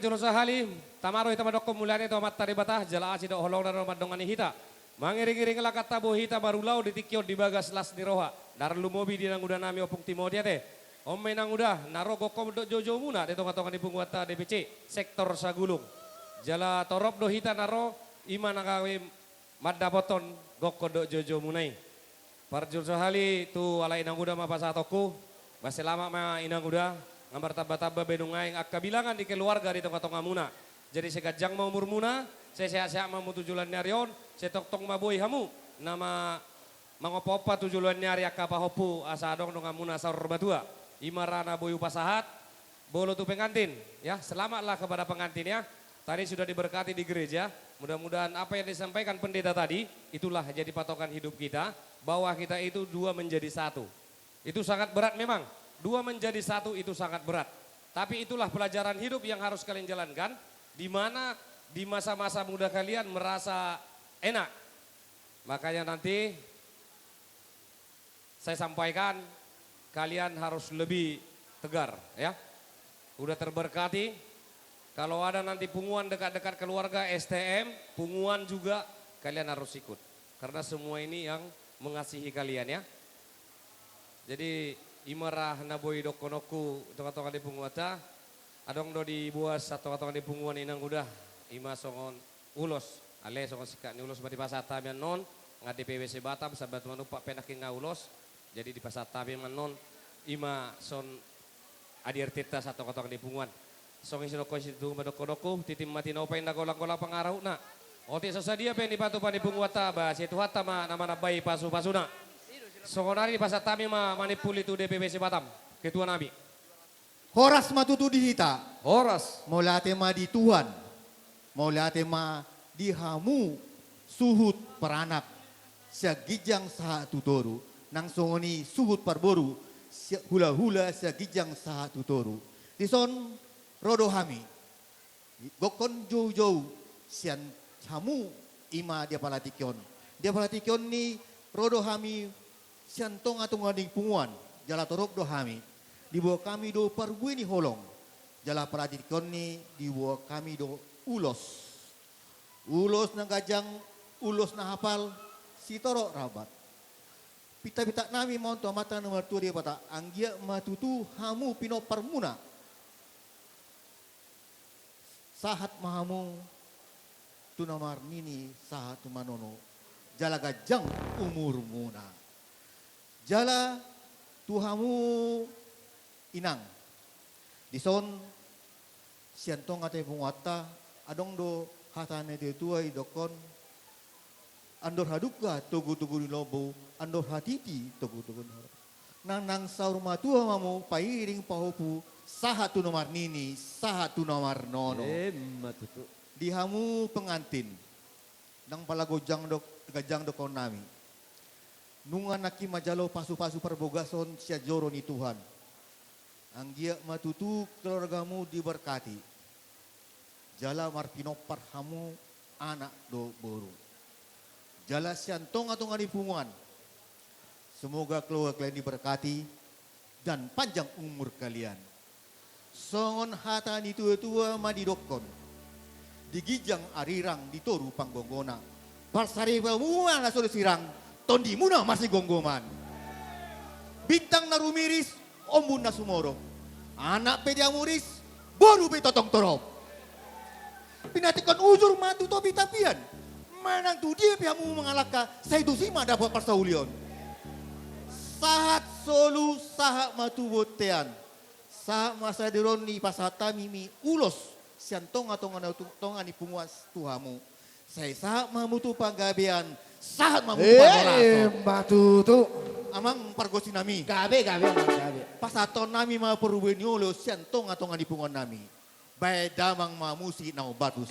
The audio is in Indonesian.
Jurusa Halim, tamaro ita madok mulane to mat taribata jala asi do holong na madongani hita. Mangiring-iring lakat tabo hita barulau ditikyo di bagas las di roha. Dar lumobi di nanguda nami opung timodia te. Omme nanguda naro gokom do jojo muna de tonga-tonga di pungwata DPC sektor Sagulung. Jala torop do hita naro ima nakawe madda boton gokko do jojo munai. Parjul sahali tu ala inanguda mapasatoku. Base lama ma inanguda ngambar taba-taba benungai akka bilangan di keluarga di tongga-tongga muna. Jadi segajang mau umur muna, saya sehat-sehat mau tujulan nyarion, saya tok-tok maboy hamu. Nama mangopopa tujulan nyari akka pahopu asa dong dong muna saur batua. Imarana boyu pasahat, bolo tu pengantin. Ya, selamatlah kepada pengantin ya. Tadi sudah diberkati di gereja. Mudah-mudahan apa yang disampaikan pendeta tadi, itulah jadi patokan hidup kita. Bahwa kita itu dua menjadi satu. Itu sangat berat memang. Dua menjadi satu itu sangat berat. Tapi itulah pelajaran hidup yang harus kalian jalankan. Di mana di masa-masa muda kalian merasa enak. Makanya nanti saya sampaikan kalian harus lebih tegar ya. Udah terberkati. Kalau ada nanti punguan dekat-dekat keluarga STM, punguan juga kalian harus ikut. Karena semua ini yang mengasihi kalian ya. Jadi imarah naboy dokonoku tonga-tonga di punguata adong do di buas tonga-tonga di punguan inang udah ima songon ulos ale songon sikak ni ulos bati pasata mian non ngadi PWC Batam sabat manupak penakin nga ulos jadi di pasata mian non ima son adir tita sa tonga-tonga di punguan song isinoko isitu madokonoku titim mati na upay nagolang-golang pangaraw na oti sasadia pen di patupan di punguata ba situ hata ma nama nabay pasu-pasuna. Songonari pasat kami manipuli tu DPBC Batam, ketua nabi. Horas matutu di hita. Horas. Mula tema di Tuhan. Mula tema di hamu suhut peranak. Sagijang saha tutoru. Nang songoni suhut parboru. Hula-hula sagijang saha tutoru. Dison rodo hami. Gokon jauh-jauh. Sian hamu ima dia palatikyon. Dia palatikyon ni rodo hami. Siantong atong ading punguan, jala torok do hami, dibawa kami do parbuini holong, jala peratikon ni dibawa kami do ulos, ulos na gajang, ulos na hafal, si torok rabat. Pita-pita nami mau tu amatan nomor tu dia pata, anggia matutu hamu pino parmuna, sahat mahamu, tu nomor nini sahat tu manono, jala gajang umur muna. Jala tuhamu inang. Dison siantong ate pungwata adong do hatane de tuai dokon andor haduka tugu-tugu di lobo andor hatiti tugu-tugu nang saur matua mamu pairing pahopu sahatu nomor nini sahatu nomor nono matutu dihamu pengantin nang palagojang dok gajang dokon nami nungan naki majalo pasu-pasu perbogason sia joro ni Tuhan. Anggia matutu keluargamu diberkati. Jala marpino parhamu anak do boru. Jala siantong atong punguan. Semoga keluarga kalian diberkati dan panjang umur kalian. Songon hata ni tua-tua madidokon. Digijang arirang ditoru panggongona. Parsari pamuan asal sirang. Tondi muna masih gonggoman. Bintang narumiris, ombun na sumoro. Anak pediamuris, baru betotong torop. Pinatikan uzur matu to bitapian. Manang tu dia pihamu mengalaka, saya tu sima dapat persaulion. Sahat solu sahat matu botean. Sahat masa dironi pasata mimi ulos. Siantong atong ani punguas tuhamu. Saya sahat mamutu panggabean. Sahat mamutu matutu amang pargosi nami. gabe. Pasaton nami ma perubeniolo siantong atong ani punguan nami. Bae damang mamusi na batu.